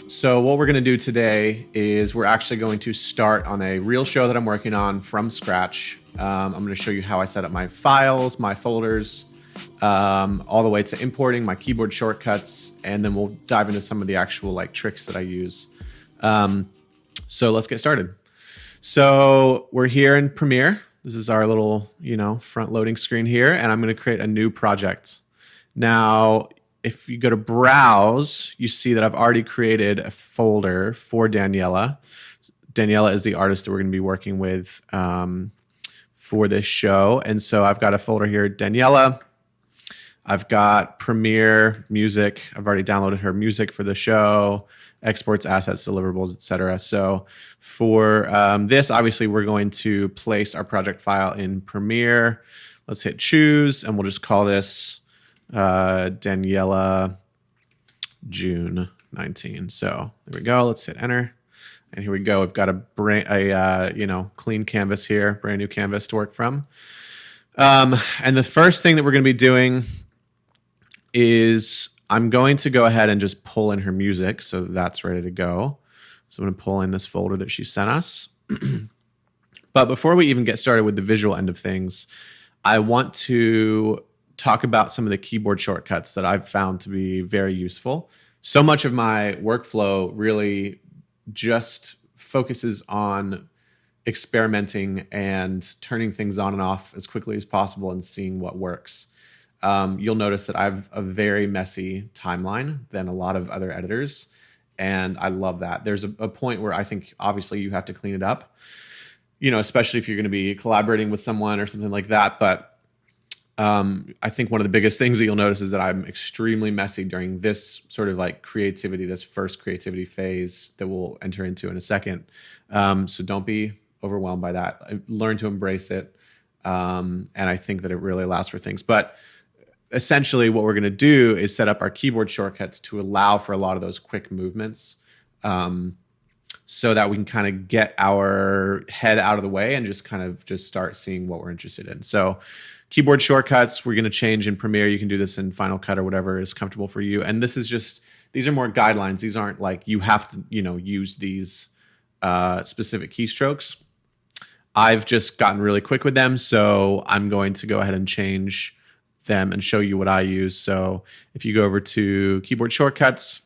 So what we're going to do today is we're actually going to start on a real show that I'm working on from scratch. I'm going to show you how I set up my files, my folders, all the way to importing my keyboard shortcuts, and then we'll dive into some of the actual like tricks that I use. So let's get started. So we're here in Premiere. This is our little, front loading screen here, and I'm going to create a new project. Now, if you go to browse, you see that I've already created a folder for Daniela. Daniela is the artist that we're going to be working with for this show. And so I've got a folder here, Daniela. I've got Premiere music. I've already downloaded her music for the show, exports, assets, deliverables, etc. So for this, obviously, we're going to place our project file in Premiere. Let's hit choose, and we'll just call this Daniela June 19. So there we go. Let's hit enter. And here we go. We've got a clean canvas here, brand new canvas to work from. And the first thing that we're going to be doing is I'm going to go ahead and just pull in her music so that's ready to go. So I'm going to pull in this folder that she sent us. But before we even get started with the visual end of things, I want to talk about some of the keyboard shortcuts that I've found to be very useful. So much of my workflow really just focuses on experimenting and turning things on and off as quickly as possible and seeing what works. You'll notice that I have a very messy timeline than a lot of other editors, and I love that. There's a point where I think obviously you have to clean it up, especially if you're going to be collaborating with someone or something like that. But I think one of the biggest things that you'll notice is that I'm extremely messy during this sort of like creativity, this first creativity phase that we'll enter into in a second. So don't be overwhelmed by that. Learn to embrace it. And I think that it really allows for things. But essentially what we're going to do is set up our keyboard shortcuts to allow for a lot of those quick movements, so that we can kind of get our head out of the way and just start seeing what we're interested in. So keyboard shortcuts, we're going to change in Premiere. You can do this in Final Cut or whatever is comfortable for you. And these are more guidelines. These aren't like you have to, use these specific keystrokes. I've just gotten really quick with them. So I'm going to go ahead and change them and show you what I use. So if you go over to keyboard shortcuts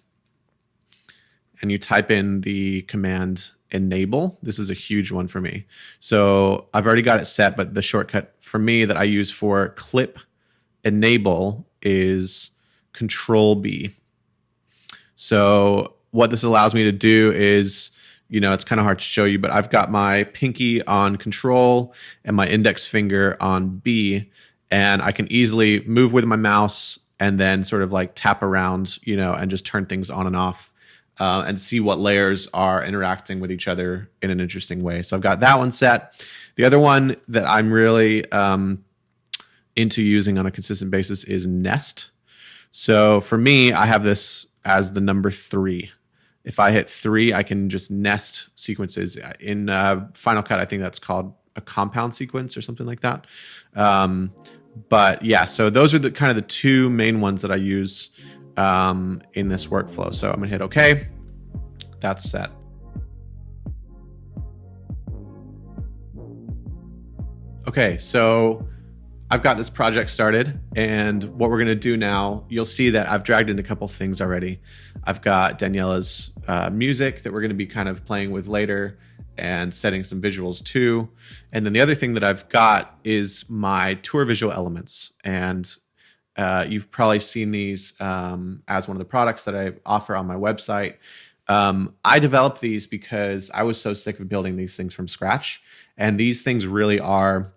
and you type in the command enable, this is a huge one for me. So I've already got it set, but the shortcut for me that I use for clip enable is Control B. So what this allows me to do is, it's kind of hard to show you, but I've got my pinky on Control and my index finger on B, and I can easily move with my mouse and then sort of like tap around, and just turn things on and off. And see what layers are interacting with each other in an interesting way. So I've got that one set. The other one that I'm really into using on a consistent basis is Nest. So for me, I have this as the number 3. If I hit 3, I can just nest sequences. In Final Cut, I think that's called a compound sequence or something like that. But yeah, so those are the kind of the two main ones that I use in this workflow. So I'm gonna hit OK. That's set. Okay, so I've got this project started, and what we're gonna do now, you'll see that I've dragged in a couple things already. I've got Daniela's music that we're gonna be kind of playing with later and setting some visuals too. And then the other thing that I've got is my tour visual elements. And you've probably seen these as one of the products that I offer on my website. I developed these because I was so sick of building these things from scratch. And these things really are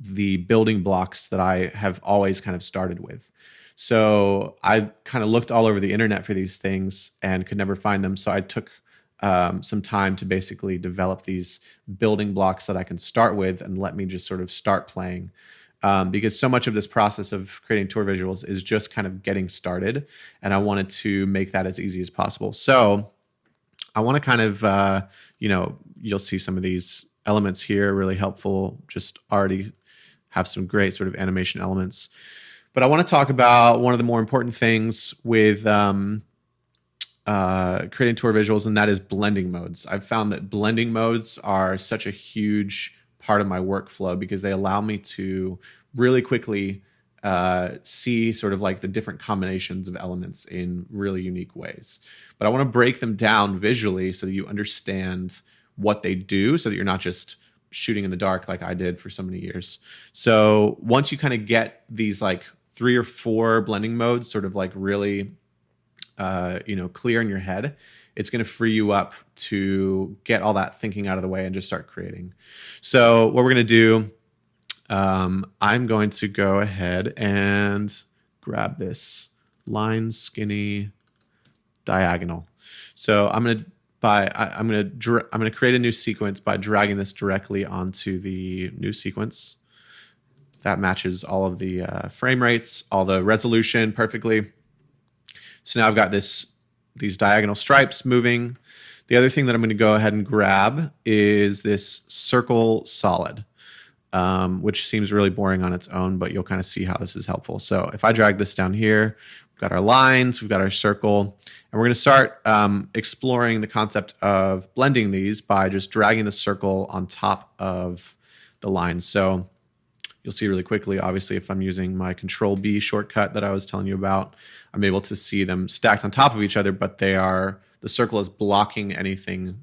the building blocks that I have always kind of started with. So I kind of looked all over the internet for these things and could never find them. So I took some time to basically develop these building blocks that I can start with and let me just sort of start playing. Because so much of this process of creating tour visuals is just kind of getting started, and I wanted to make that as easy as possible. So I want to kind of, you'll see some of these elements here, really helpful, just already have some great sort of animation elements. But I want to talk about one of the more important things with creating tour visuals, and that is blending modes. I've found that blending modes are such a huge part of my workflow because they allow me to really quickly see sort of like the different combinations of elements in really unique ways. But I want to break them down visually so that you understand what they do, so that you're not just shooting in the dark like I did for so many years. So once you kind of get these like 3 or 4 blending modes sort of like really clear in your head, it's going to free you up to get all that thinking out of the way and just start creating. So what we're going to do, I'm going to go ahead and grab this line skinny diagonal. So I'm going to create a new sequence by dragging this directly onto the new sequence. That matches all of the frame rates, all the resolution perfectly. So now I've got these diagonal stripes moving. The other thing that I'm going to go ahead and grab is this circle solid, which seems really boring on its own, but you'll kind of see how this is helpful. So if I drag this down here, we've got our lines, we've got our circle, and we're going to start exploring the concept of blending these by just dragging the circle on top of the lines. So you'll see really quickly, obviously, if I'm using my Control-B shortcut that I was telling you about, I'm able to see them stacked on top of each other, but the circle is blocking anything,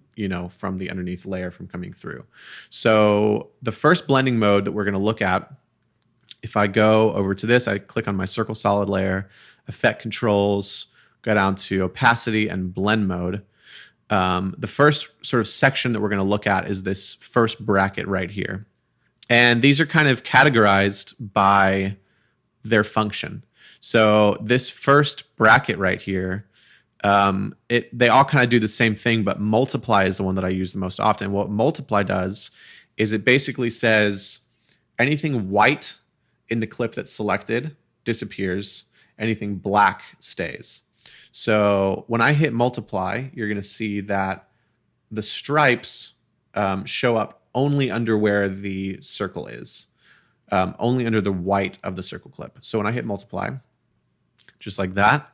from the underneath layer from coming through. So the first blending mode that we're going to look at, if I go over to this, I click on my circle solid layer, effect controls, go down to opacity and blend mode. The first sort of section that we're going to look at is this first bracket right here. And these are kind of categorized by their function. So this first bracket right here, they all kind of do the same thing, but multiply is the one that I use the most often. What multiply does is it basically says anything white in the clip that's selected disappears, anything black stays. So when I hit multiply, you're going to see that the stripes show up only under where the circle is, only under the white of the circle clip. So when I hit multiply, just like that,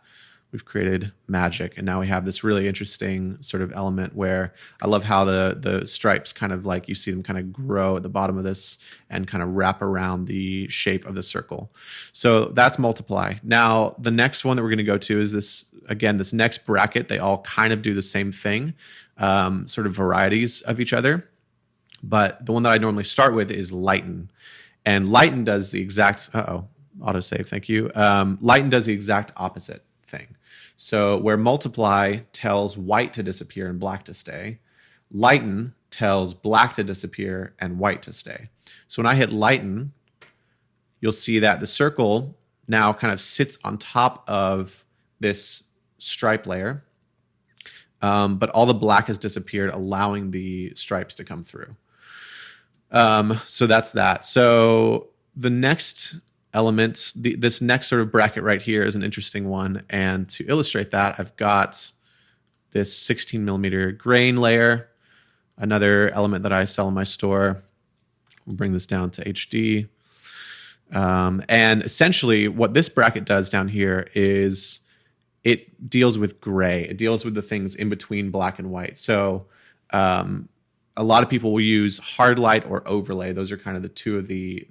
we've created magic. And now we have this really interesting sort of element where I love how the stripes kind of like, you see them kind of grow at the bottom of this and kind of wrap around the shape of the circle. So that's multiply. Now, the next one that we're going to go to is this next bracket. They all kind of do the same thing, sort of varieties of each other. But the one that I normally start with is lighten. And lighten does the exact, autosave, thank you. Lighten does the exact opposite thing. So where multiply tells white to disappear and black to stay, lighten tells black to disappear and white to stay. So when I hit lighten, you'll see that the circle now kind of sits on top of this stripe layer, but all the black has disappeared, allowing the stripes to come through. So that's that. So the next element, this next sort of bracket right here is an interesting one. And to illustrate that, I've got this 16 millimeter grain layer, another element that I sell in my store. We'll bring this down to HD. And essentially what this bracket does down here is it deals with gray. It deals with the things in between black and white. So a lot of people will use hard light or overlay. Those are kind of the two of the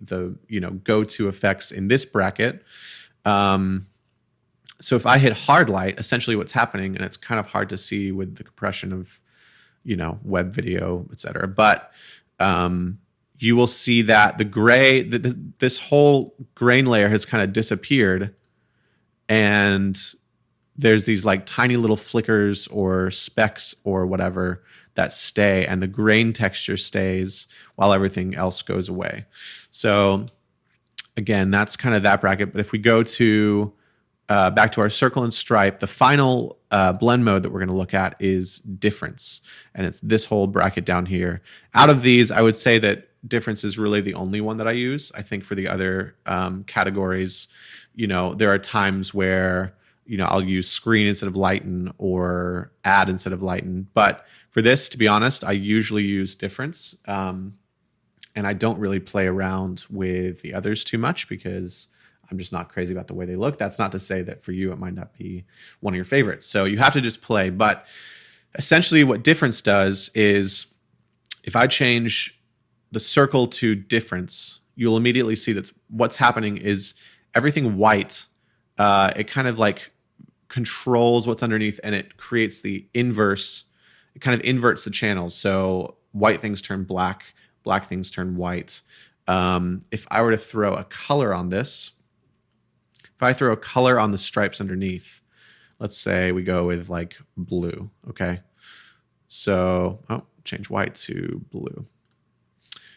go-to effects in this bracket. So if I hit hard light, essentially what's happening, and it's kind of hard to see with the compression of, web video, et cetera, but you will see that the gray, this whole grain layer has kind of disappeared, and there's these like tiny little flickers or specks or whatever that stay, and the grain texture stays while everything else goes away. So again, that's kind of that bracket. But if we go to back to our circle and stripe, the final blend mode that we're going to look at is difference. And it's this whole bracket down here. Out of these, I would say that difference is really the only one that I use. I think for the other categories, there are times where, I'll use screen instead of lighten or add instead of lighten. But for this, to be honest, I usually use difference. And I don't really play around with the others too much because I'm just not crazy about the way they look. That's not to say that for you, it might not be one of your favorites. So you have to just play. But essentially what difference does is if I change the circle to difference, you'll immediately see that what's happening is everything white, it kind of like controls what's underneath and it creates the inverse. It kind of inverts the channels. So white things turn black, black things turn white. If I were to throw a color on this, if I throw a color on the stripes underneath, let's say we go with like blue, okay? So, change white to blue.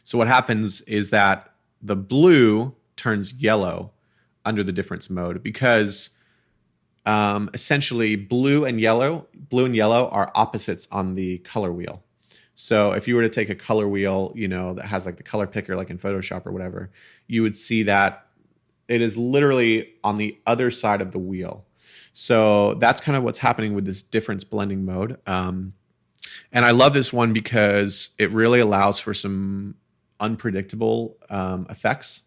So what happens is that the blue turns yellow under the difference mode because essentially blue and yellow are opposites on the color wheel. So if you were to take a color wheel, that has like the color picker, like in Photoshop or whatever, you would see that it is literally on the other side of the wheel. So that's kind of what's happening with this difference blending mode. And I love this one because it really allows for some unpredictable effects.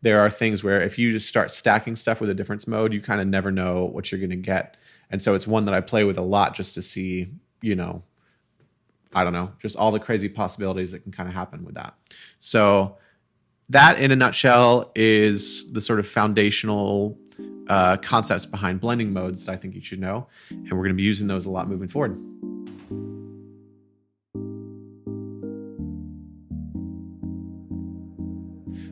There are things where if you just start stacking stuff with a difference mode, you kind of never know what you're going to get. And so it's one that I play with a lot just to see, I don't know, just all the crazy possibilities that can kind of happen with that. So that in a nutshell is the sort of foundational concepts behind blending modes that I think you should know. And we're going to be using those a lot moving forward.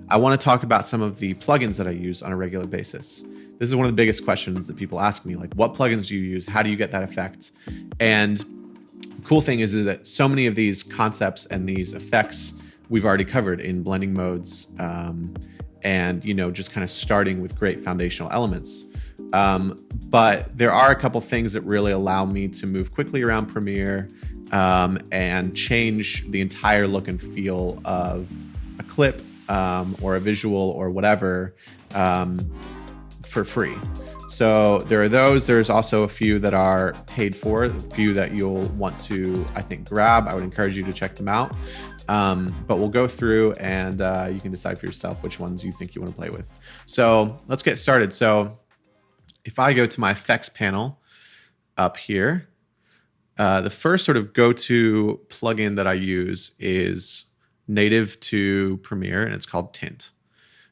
I want to talk about some of the plugins that I use on a regular basis. This is one of the biggest questions that people ask me, like, what plugins do you use? How do you get that effect? And the cool thing is that so many of these concepts and these effects we've already covered in blending modes and, just kind of starting with great foundational elements. But there are a couple things that really allow me to move quickly around Premiere and change the entire look and feel of a clip or a visual or whatever for free. So there are those. There's also a few that are paid for, a few that you'll want to, I think, grab. I would encourage you to check them out. But we'll go through and you can decide for yourself which ones you think you want to play with. So let's get started. So if I go to my effects panel up here, the first sort of go-to plugin that I use is native to Premiere, and it's called Tint.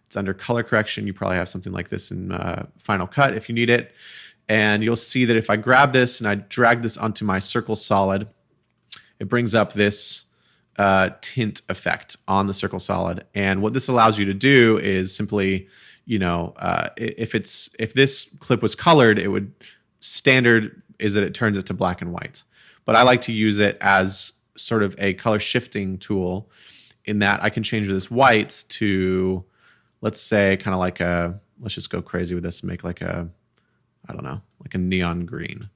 It's under color correction. You probably have something like this in Final Cut if you need it. And you'll see that if I grab this and I drag this onto my circle solid, it brings up this tint effect on the circle solid. And what this allows you to do is simply, if this clip was colored, it would standard is that it turns it to black and white. But I like to use it as sort of a color shifting tool in that I can change this white to, let's say, kind of like let's just go crazy with this and make like a neon green.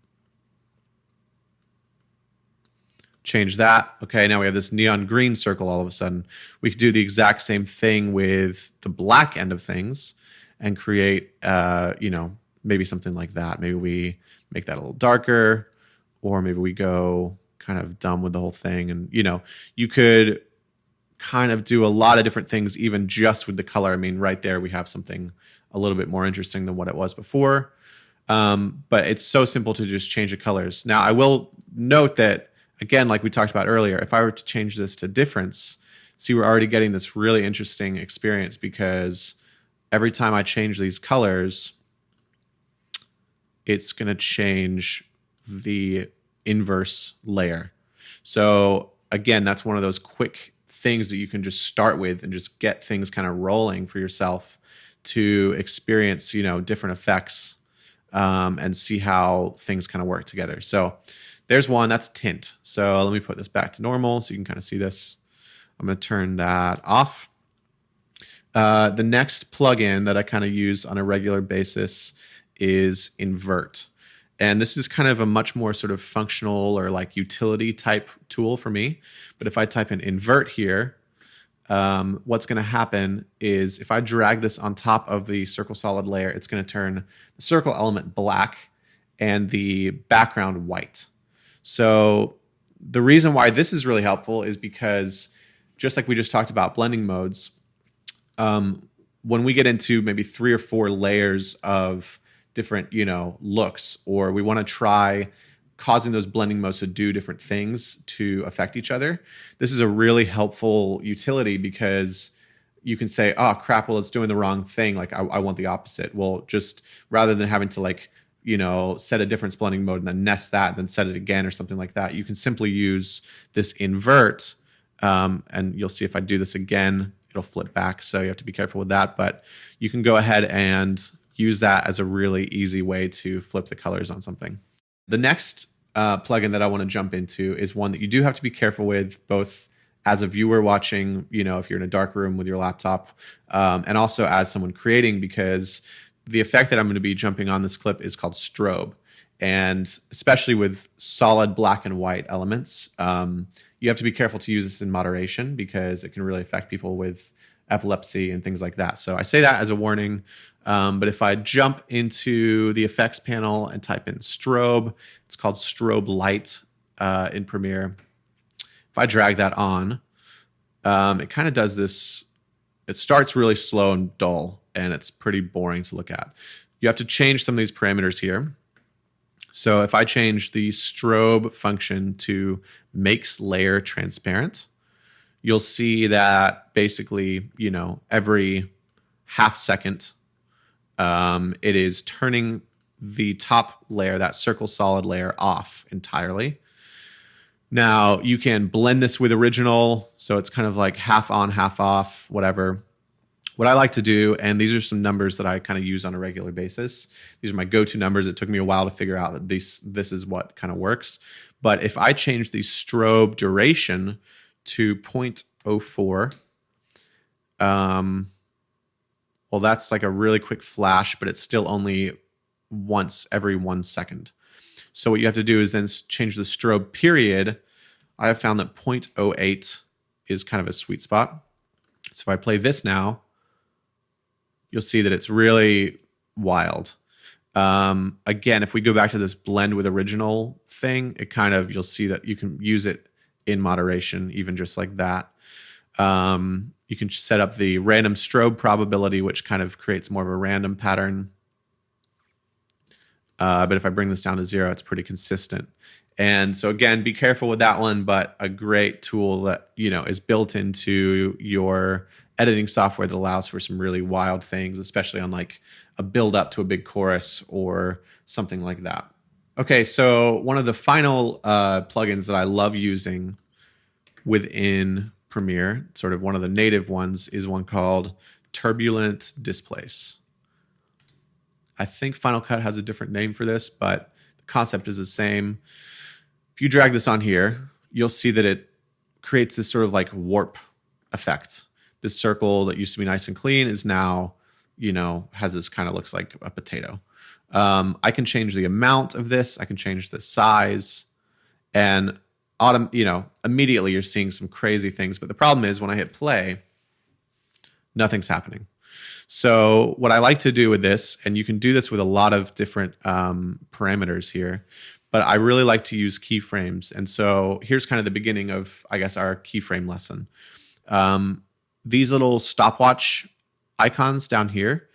Change that. Okay, now we have this neon green circle all of a sudden. We could do the exact same thing with the black end of things and create, maybe something like that. Maybe we make that a little darker, or maybe we go kind of dumb with the whole thing. And, you could kind of do a lot of different things, even just with the color. I mean, right there, we have something a little bit more interesting than what it was before. But it's so simple to just change the colors. Now, I will note that, again, like we talked about earlier, if I were to change this to difference, see, we're already getting this really interesting experience because every time I change these colors, it's going to change the inverse layer. So again, that's one of those quick things that you can just start with and just get things kind of rolling for yourself to experience, different effects and see how things kind of work together. So there's one, that's tint. So let me put this back to normal so you can kind of see this. I'm going to turn that off. The next plugin that I kind of use on a regular basis is Invert. And this is kind of a much more sort of functional or like utility type tool for me. But if I type in Invert here, what's going to happen is if I drag this on top of the circle solid layer, it's going to turn the circle element black and the background white. So the reason why this is really helpful is because just like we just talked about blending modes, when we get into maybe 3 or 4 layers of different, looks, or we want to try causing those blending modes to do different things to affect each other, this is a really helpful utility because you can say, oh crap, well, it's doing the wrong thing. Like I want the opposite. Well, just rather than having to set a difference blending mode and then nest that and then set it again or something like that, you can simply use this invert. And you'll see if I do this again, it'll flip back. So you have to be careful with that, but you can go ahead and use that as a really easy way to flip the colors on something. The next plugin that I want to jump into is one that you do have to be careful with, both as a viewer watching, if you're in a dark room with your laptop, and also as someone creating, because the effect that I'm going to be jumping on this clip is called strobe. And especially with solid black and white elements, you have to be careful to use this in moderation because it can really affect people with epilepsy and things like that. So I say that as a warning. But if I jump into the effects panel and type in strobe, it's called strobe light in Premiere. If I drag that on, it kind of does this. It starts really slow and dull, and it's pretty boring to look at. You have to change some of these parameters here. So if I change the strobe function to makes layer transparent, you'll see that basically, every half second, it is turning the top layer, that circle solid layer, off entirely. Now you can blend this with original, so it's kind of like half on, half off, whatever. What I like to do, and these are some numbers that I kind of use on a regular basis. These are my go-to numbers. It took me a while to figure out that this is what kind of works. But if I change the strobe duration to 0.04, well, that's like a really quick flash, but it's still only once every 1 second. So what you have to do is then change the strobe period. I have found that 0.08 is kind of a sweet spot. So if I play this now, you'll see that it's really wild. Again, if we go back to this blend with original thing, you'll see that you can use it in moderation, even just like that. You can set up the random strobe probability, which kind of creates more of a random pattern. But if I bring this down to 0, it's pretty consistent. And so again, be careful with that one, but a great tool that, is built into your editing software that allows for some really wild things, especially on like a build up to a big chorus or something like that. Okay, so one of the final plugins that I love using within Premiere, sort of one of the native ones, is one called Turbulent Displace. I think Final Cut has a different name for this, but the concept is the same. If you drag this on here, you'll see that it creates this sort of like warp effect. This circle that used to be nice and clean is now, has this kind of looks like a potato. I can change the amount of this. I can change the size, and immediately you're seeing some crazy things. But the problem is when I hit play, nothing's happening. So what I like to do with this, and you can do this with a lot of different parameters here, but I really like to use keyframes. And so here's kind of the beginning of, I guess, our keyframe lesson. These little stopwatch icons down here,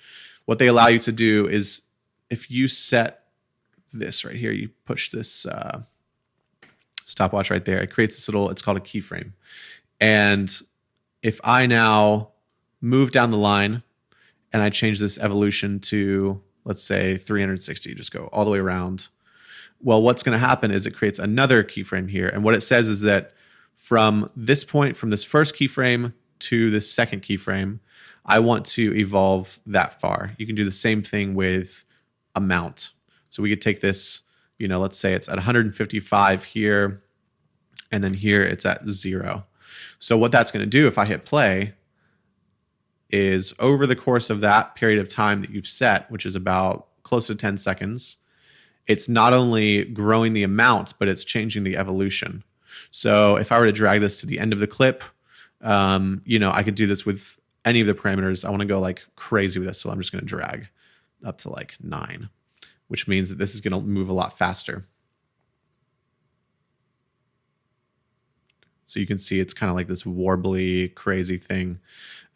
what they allow you to do is if you set this right here, you push this stopwatch right there, it creates this little, it's called a keyframe. And if I now move down the line and I change this evolution to, let's say, 360, just go all the way around. Well, what's going to happen is it creates another keyframe here. And what it says is that from this point, from this first keyframe to this second keyframe, I want to evolve that far. You can do the same thing with amount. So we could take this, let's say it's at 155 here, and then here it's at 0. So what that's going to do if I hit play is over the course of that period of time that you've set, which is about close to 10 seconds, it's not only growing the amount, but it's changing the evolution. So if I were to drag this to the end of the clip, I could do this with any of the parameters. I want to go like crazy with this, so I'm just going to drag up to like 9, which means that this is going to move a lot faster. So you can see it's kind of like this warbly, crazy thing.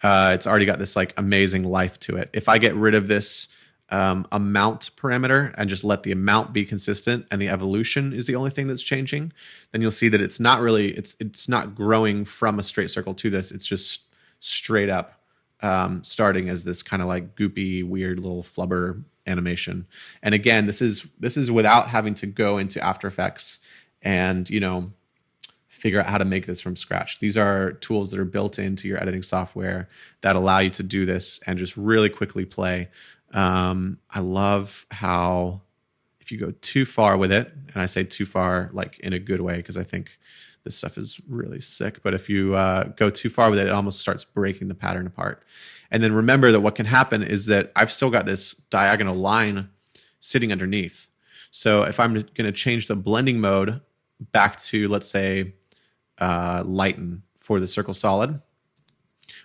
It's already got this like amazing life to it. If I get rid of this amount parameter and just let the amount be consistent and the evolution is the only thing that's changing, then you'll see that it's not really, it's not growing from a straight circle to this. It's just straight up starting as this kind of like goopy, weird little flubber animation. And again, this is without having to go into After Effects and, you know, figure out how to make this from scratch. These are tools that are built into your editing software that allow you to do this and just really quickly play. I love how if you go too far with it, and I say too far like in a good way because I think this stuff is really sick, but if you go too far with it, it almost starts breaking the pattern apart. And then remember that what can happen is that I've still got this diagonal line sitting underneath. So if I'm going to change the blending mode back to, let's say, lighten for the circle solid,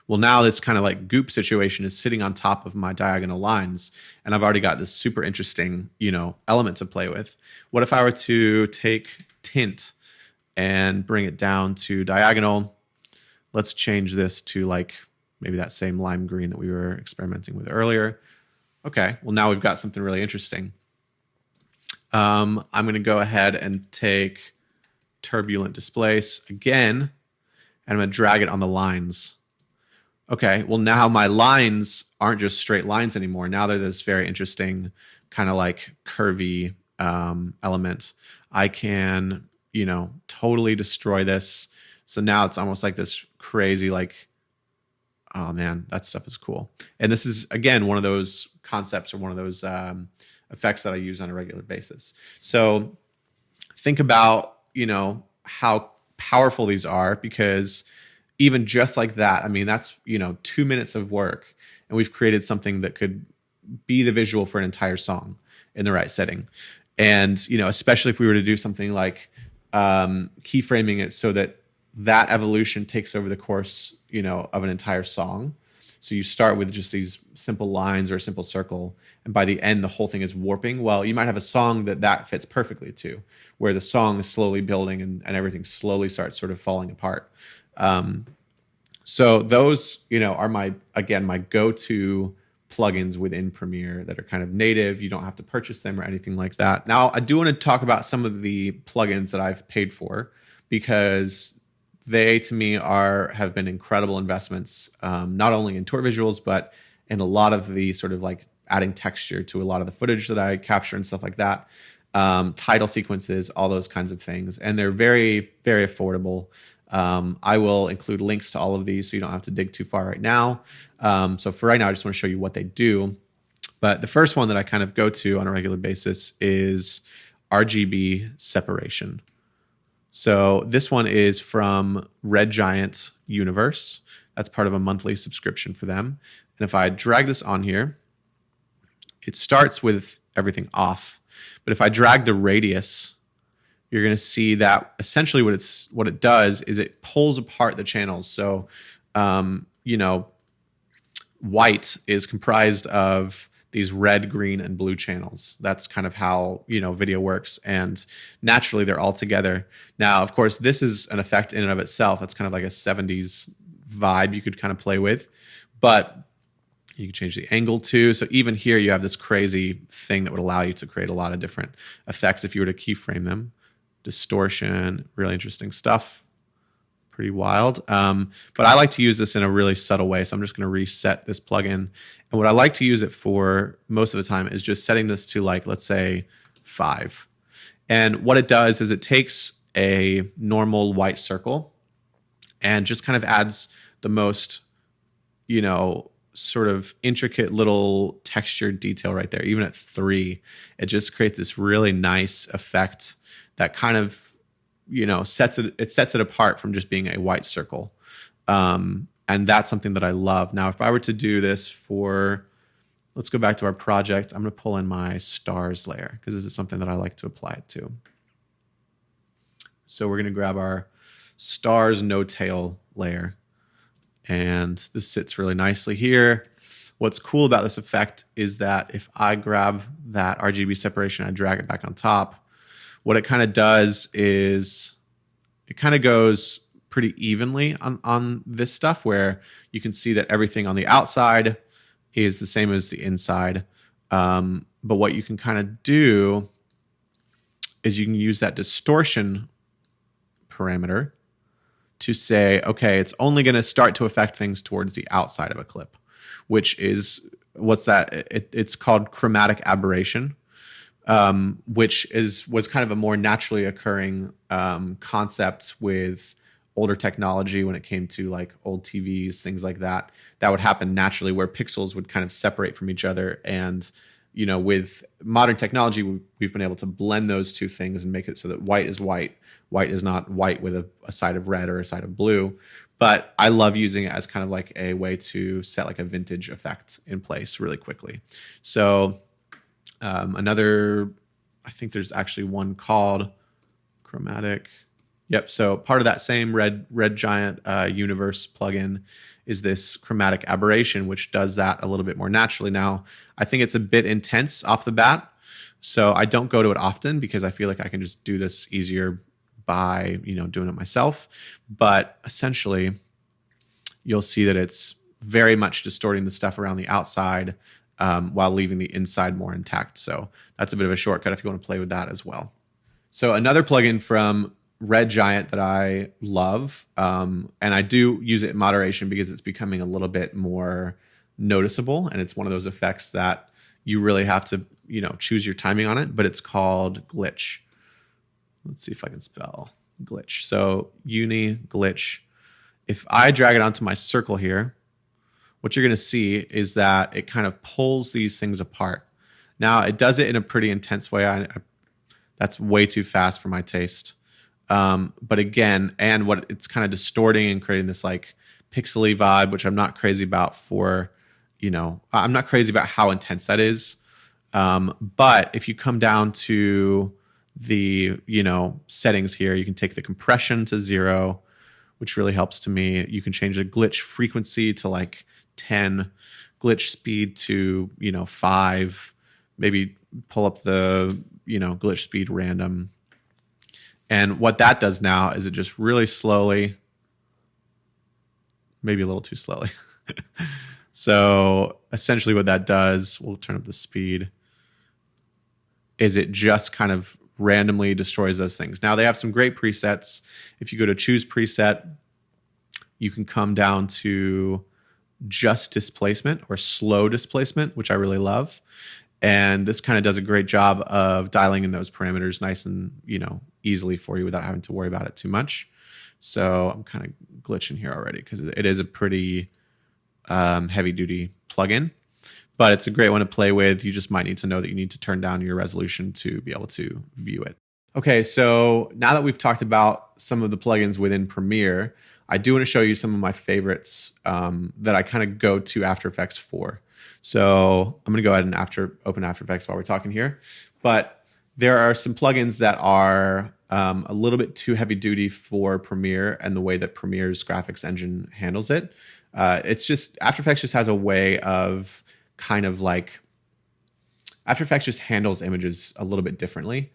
well, now this kind of like goop situation is sitting on top of my diagonal lines, and I've already got this super interesting, you know, element to play with. What if I were to take tint and bring it down to diagonal? Let's change this to like maybe that same lime green that we were experimenting with earlier. Okay, well now we've got something really interesting. I'm going to go ahead and take turbulent displace again, and I'm going to drag it on the lines. Okay, well now my lines aren't just straight lines anymore. Now they're this very interesting kind of like curvy element. I can, you know, totally destroy this. So now it's almost like this crazy like, oh man, that stuff is cool. And this is, again, one of those concepts or one of those effects that I use on a regular basis. So think about, you know, how powerful these are, because even just like that, I mean, that's, you know, 2 minutes of work, and we've created something that could be the visual for an entire song in the right setting. And, you know, especially if we were to do something like keyframing it so that that evolution takes over the course, you know, of an entire song. So you start with just these simple lines or a simple circle, and by the end, the whole thing is warping. Well, you might have a song that fits perfectly too, where the song is slowly building and everything slowly starts sort of falling apart. So those, you know, are my go-to plugins within Premiere that are kind of native. You don't have to purchase them or anything like that. Now, I do want to talk about some of the plugins that I've paid for, because they, to me, have been incredible investments, not only in tour visuals, but in a lot of the sort of like adding texture to a lot of the footage that I capture and stuff like that. Title sequences, all those kinds of things. And they're very, very affordable. I will include links to all of these so you don't have to dig too far right now. So for right now, I just want to show you what they do. But the first one that I kind of go to on a regular basis is RGB separation. So this one is from Red Giant Universe. That's part of a monthly subscription for them. And if I drag this on here, it starts with everything off. But if I drag the radius, you're going to see that essentially what it does is it pulls apart the channels. So, you know, white is comprised of these red, green, and blue channels. That's kind of how, you know, video works. And naturally, they're all together. Now, of course, this is an effect in and of itself. It's kind of like a 70s vibe you could kind of play with. But you can change the angle too. So even here, you have this crazy thing that would allow you to create a lot of different effects if you were to keyframe them. Distortion, really interesting stuff. Pretty wild. But I like to use this in a really subtle way. So I'm just going to reset this plugin. And what I like to use it for most of the time is just setting this to, like, let's say 5. And what it does is it takes a normal white circle and just kind of adds the most, you know, sort of intricate little textured detail right there. Even at 3, it just creates this really nice effect that kind of, you know, sets it apart from just being a white circle. And that's something that I love. Now, if I were to do this for, let's go back to our project. I'm going to pull in my stars layer because this is something that I like to apply it to. So we're going to grab our stars no tail layer. And this sits really nicely here. What's cool about this effect is that if I grab that RGB separation, I drag it back on top, what it kind of does is it kind of goes pretty evenly on this stuff, where you can see that everything on the outside is the same as the inside. But what you can kind of do is you can use that distortion parameter to say, okay, it's only going to start to affect things towards the outside of a clip, which is what's that? It's called chromatic aberration, which was kind of a more naturally occurring concept with older technology when it came to like old TVs, things like that. That would happen naturally, where pixels would kind of separate from each other. And with modern technology, we've been able to blend those two things and make it so that white is white. White is not white with a side of red or a side of blue. But I love using it as kind of like a way to set like a vintage effect in place really quickly. So I think there's actually one called Chromatic. Yep. So part of that same Red Giant Universe plugin is this chromatic aberration, which does that a little bit more naturally. Now, I think it's a bit intense off the bat, so I don't go to it often because I feel like I can just do this easier by doing it myself. But essentially, you'll see that it's very much distorting the stuff around the outside while leaving the inside more intact. So that's a bit of a shortcut if you want to play with that as well. So another plugin from Red Giant that I love, and I do use it in moderation because it's becoming a little bit more noticeable, and it's one of those effects that you really have to choose your timing on it, but it's called Glitch. Let's see if I can spell glitch. So uni glitch. If I drag it onto my circle here, what you're going to see is that it kind of pulls these things apart. Now, it does it in a pretty intense way. That's way too fast for my taste. But again, and what it's kind of distorting and creating this like pixely vibe, which I'm not crazy about I'm not crazy about how intense that is. But if you come down to the, settings here, you can take the compression to 0, which really helps to me. You can change the glitch frequency to like 10, glitch speed to, 5, maybe pull up the, glitch speed random. And what that does now is it just really slowly, maybe a little too slowly. So essentially what that does, we'll turn up the speed, is it just kind of randomly destroys those things. Now they have some great presets. If you go to choose preset, you can come down to just displacement or slow displacement, which I really love. And this kind of does a great job of dialing in those parameters nice and, easily for you without having to worry about it too much. So I'm kind of glitching here already because it is a pretty heavy duty plugin, but it's a great one to play with. You just might need to know that you need to turn down your resolution to be able to view it. Okay, so now that we've talked about some of the plugins within Premiere, I do want to show you some of my favorites that I kind of go to After Effects for. So I'm going to go ahead and open After Effects while we're talking here. But there are some plugins that are a little bit too heavy duty for Premiere and the way that Premiere's graphics engine handles it. It's just, After Effects just has a way of kind of like, After Effects just handles images a little bit differently.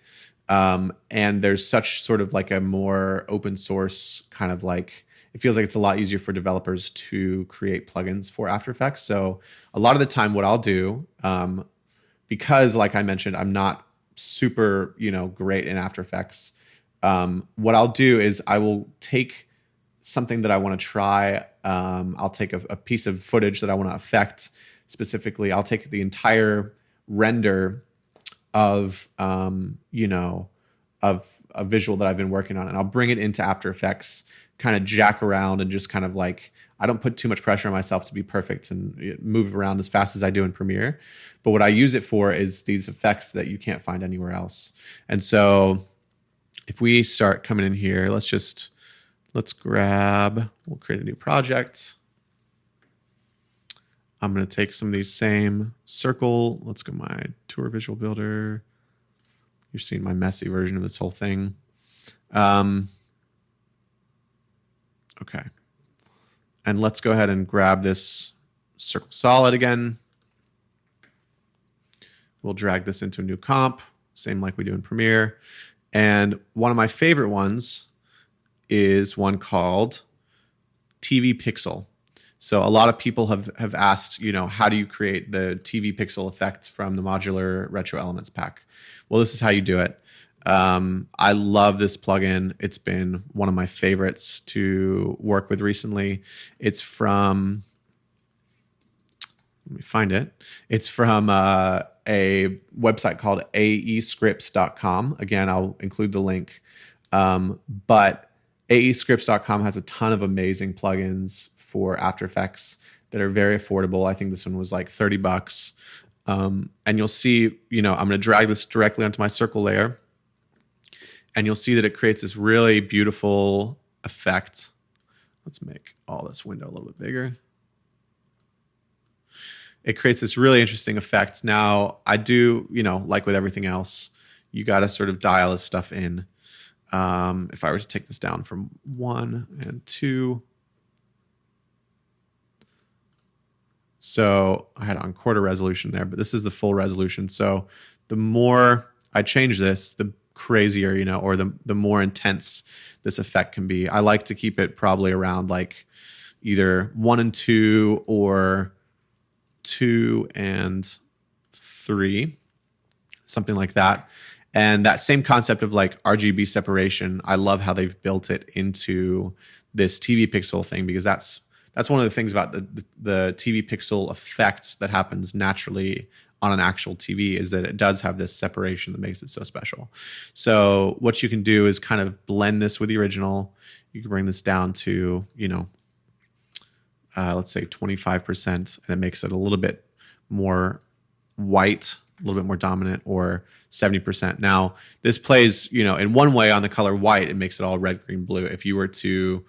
And there's such sort of like a more open source kind of like, it feels like it's a lot easier for developers to create plugins for After Effects. So a lot of the time what I'll do, because like I mentioned, I'm not super, great in After Effects. What I'll do is I will take something that I want to try. I'll take a piece of footage that I want to affect specifically. I'll take the entire render of, of a visual that I've been working on, and I'll bring it into After Effects, kind of jack around and just kind of like, I don't put too much pressure on myself to be perfect and move around as fast as I do in Premiere. But what I use it for is these effects that you can't find anywhere else. And so if we start coming in here, we'll create a new project. I'm going to take some of these same circle. Let's go my tour visual builder. You're seeing my messy version of this whole thing. Okay. And let's go ahead and grab this circle solid again. We'll drag this into a new comp, same like we do in Premiere. And one of my favorite ones is one called TV Pixel. So a lot of people have asked, how do you create the TV Pixel effect from the modular Retro Elements pack? Well, this is how you do it. I love this plugin. It's been one of my favorites to work with recently. It's from, let me find it. It's from a website called aescripts.com. Again, I'll include the link. But aescripts.com has a ton of amazing plugins for After Effects that are very affordable. I think this one was like $30. And you'll see, I'm going to drag this directly onto my circle layer. And you'll see that it creates this really beautiful effect. Let's make all this window a little bit bigger. It creates this really interesting effect. Now, I do, like with everything else, you got to sort of dial this stuff in. If I were to take this down from 1 and 2. So I had on quarter resolution there, but this is the full resolution. So the more I change this, the crazier, or the more intense this effect can be. I like to keep it probably around like either 1 and 2 or 2 and 3, something like that. And that same concept of like RGB separation, I love how they've built it into this TV Pixel thing, because that's one of the things about the TV Pixel effect that happens naturally on an actual TV, is that it does have this separation that makes it so special. So what you can do is kind of blend this with the original. You can bring this down to, let's say 25%, and it makes it a little bit more white, a little bit more dominant, or 70%. Now, this plays, in one way on the color white, it makes it all red, green, blue. If you were to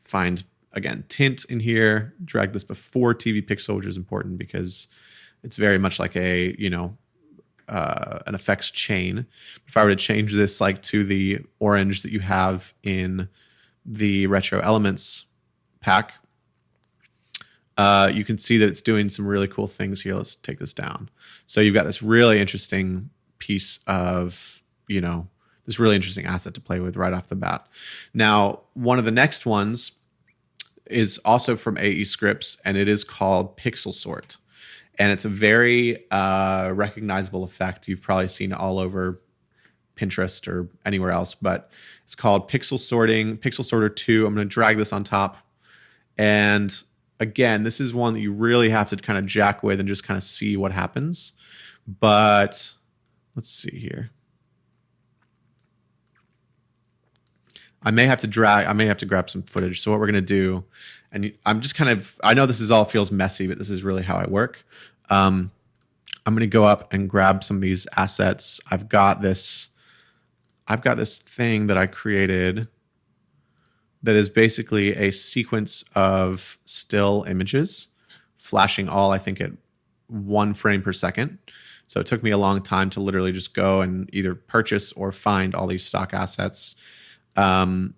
find, again, tint in here, drag this before TV Pixel, which is important because it's very much like an effects chain. If I were to change this like to the orange that you have in the Retro Elements pack, you can see that it's doing some really cool things here. Let's take this down. So you've got this really interesting piece of, this really interesting asset to play with right off the bat. Now, one of the next ones is also from AE Scripts, and it is called Pixel Sort. And it's a very recognizable effect. You've probably seen it all over Pinterest or anywhere else, but it's called Pixel Sorting, Pixel Sorter 2. I'm going to drag this on top. And again, this is one that you really have to kind of jack with and just kind of see what happens. But let's see here. I may have to grab some footage. So what we're going to do, and I'm just I know this all feels messy, but this is really how I work. I'm going to go up and grab some of these assets. I've got this thing that I created that is basically a sequence of still images flashing all, I think, at 1 frame per second. So it took me a long time to literally just go and either purchase or find all these stock assets. And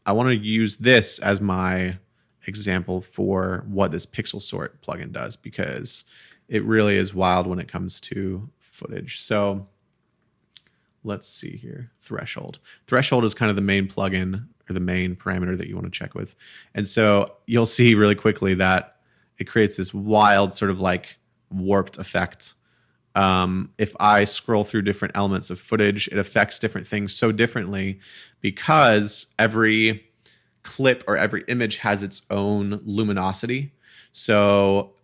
I want to use this as my example for what this Pixel Sort plugin does, because it really is wild when it comes to footage. So let's see here. Threshold. Threshold is kind of the main plugin or the main parameter that you want to check with. And so you'll see really quickly that it creates this wild sort of like warped effect. If I scroll through different elements of footage, it affects different things so differently because every clip or every image has its own luminosity. So,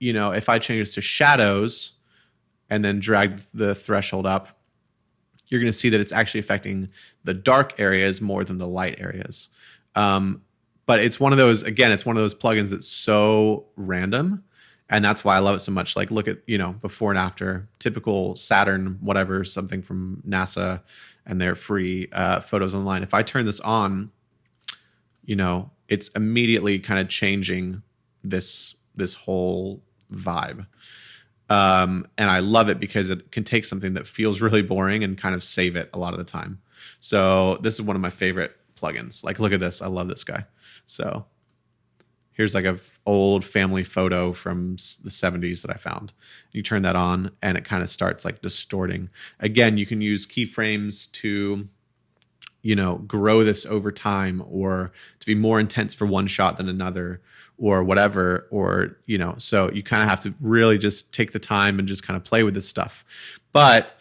if I change this to shadows and then drag the threshold up, you're going to see that it's actually affecting the dark areas more than the light areas. But it's one of those plugins that's so random. And that's why I love it so much. Like, look at, before and after, typical Saturn, whatever, something from NASA, and their free photos online. If I turn this on, it's immediately kind of changing this whole vibe. And I love it because it can take something that feels really boring and kind of save it a lot of the time. So this is one of my favorite plugins. Like, look at this. I love this guy. So here's like an old family photo from the 70s that I found. You turn that on and it kind of starts like distorting. Again, you can use keyframes to grow this over time, or to be more intense for one shot than another, or whatever, or, so you kind of have to really just take the time and just kind of play with this stuff. But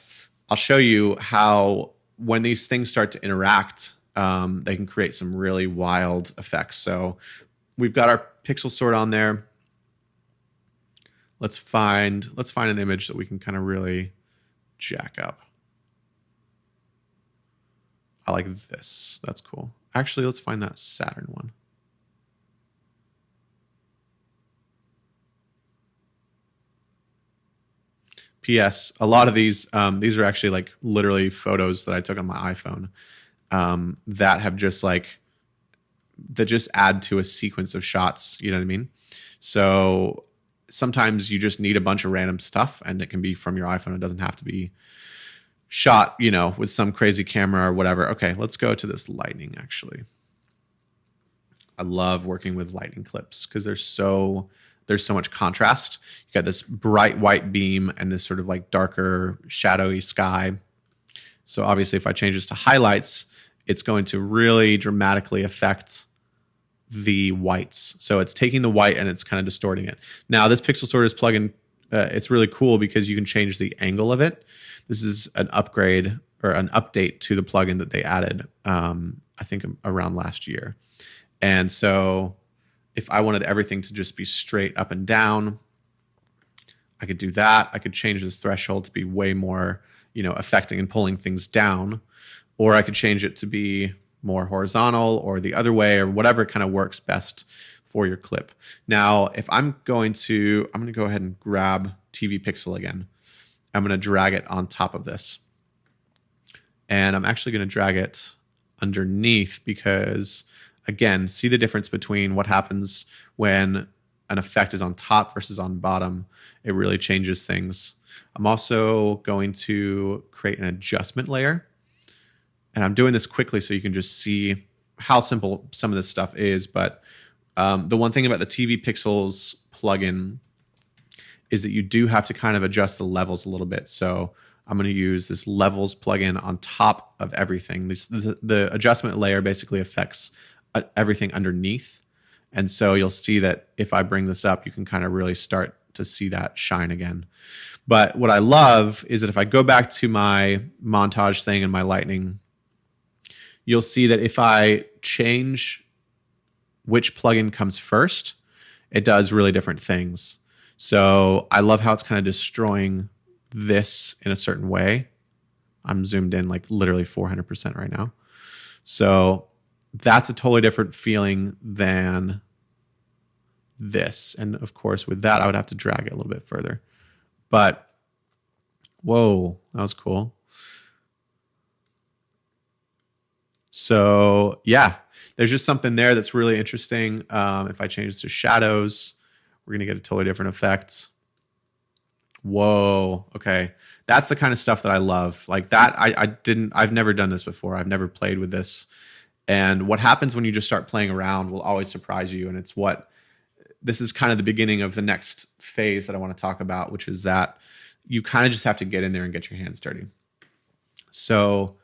I'll show you how when these things start to interact, they can create some really wild effects. So we've got our pixel sort on there. Let's find an image that we can kind of really jack up. I like this. That's cool. Actually, let's find that Saturn one. P.S. A lot of these are actually like literally photos that I took on my iPhone that have just that just add to a sequence of shots. You know what I mean? So sometimes you just need a bunch of random stuff, and it can be from your iPhone. It doesn't have to be shot, with some crazy camera or whatever. Okay, let's go to this lightning, actually. I love working with lightning clips because there's so much contrast. You got this bright white beam and this sort of like darker shadowy sky. So obviously if I change this to highlights, it's going to really dramatically affect the whites. So it's taking the white and it's kind of distorting it. Now this Pixel Sorter's plugin, it's really cool because you can change the angle of it. This is an upgrade or an update to the plugin that they added, I think around last year. And so if I wanted everything to just be straight up and down, I could do that. I could change this threshold to be way more, affecting and pulling things down, or I could change it to be more horizontal or the other way, or whatever kind of works best for your clip. Now, if I'm going to go ahead and grab TV Pixel again. I'm going to drag it on top of this. And I'm actually going to drag it underneath because, again, see the difference between what happens when an effect is on top versus on bottom. It really changes things. I'm also going to create an adjustment layer. And I'm doing this quickly so you can just see how simple some of this stuff is. But the one thing about the TV Pixels plugin is that you do have to kind of adjust the levels a little bit. So I'm going to use this levels plugin on top of everything. The adjustment layer basically affects everything underneath. And so you'll see that if I bring this up, you can kind of really start to see that shine again. But what I love is that if I go back to my montage thing and my lightning, you'll see that if I change which plugin comes first, it does really different things. So I love how it's kind of destroying this in a certain way. I'm zoomed in like literally 400% right now. So that's a totally different feeling than this. And of course, with that, I would have to drag it a little bit further. But whoa, that was cool. So yeah, there's just something there that's really interesting. If I change this to shadows, we're going to get a totally different effect. Whoa. Okay. That's the kind of stuff that I love. Like that, I've never done this before. I've never played with this. And what happens when you just start playing around will always surprise you. And this is kind of the beginning of the next phase that I want to talk about, which is that you kind of just have to get in there and get your hands dirty. So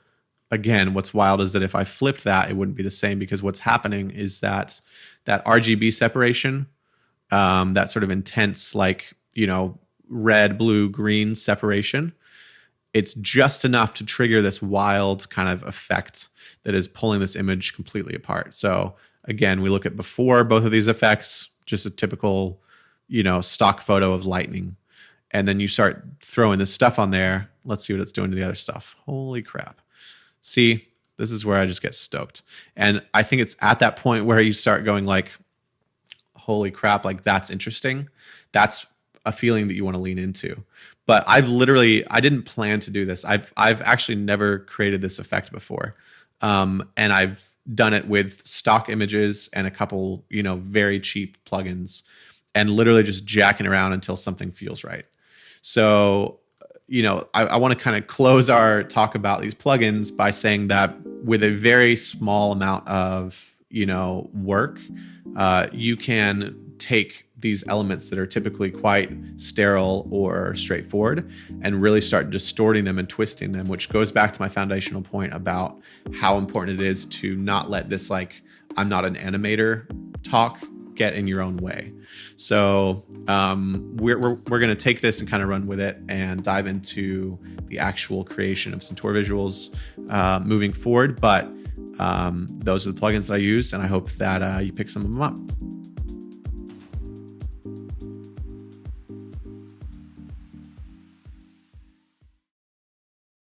again, what's wild is that if I flipped that, it wouldn't be the same, because what's happening is that RGB separation, that sort of intense, red, blue, green separation, it's just enough to trigger this wild kind of effect that is pulling this image completely apart. So again, we look at before both of these effects, just a typical, stock photo of lightning. And then you start throwing this stuff on there. Let's see what it's doing to the other stuff. Holy crap. See, this is where I just get stoked. And I think it's at that point where you start going like, holy crap, like that's interesting. That's a feeling that you want to lean into. But I didn't plan to do this. I've actually never created this effect before. And I've done it with stock images and a couple, very cheap plugins, and literally just jacking around until something feels right. So, I want to kind of close our talk about these plugins by saying that with a very small amount of, work, you can take these elements that are typically quite sterile or straightforward and really start distorting them and twisting them, which goes back to my foundational point about how important it is to not let this like, I'm not an animator talk get in your own way. So we're going to take this and kind of run with it and dive into the actual creation of some tour visuals moving forward. But those are the plugins that I use, and I hope that you pick some of them up.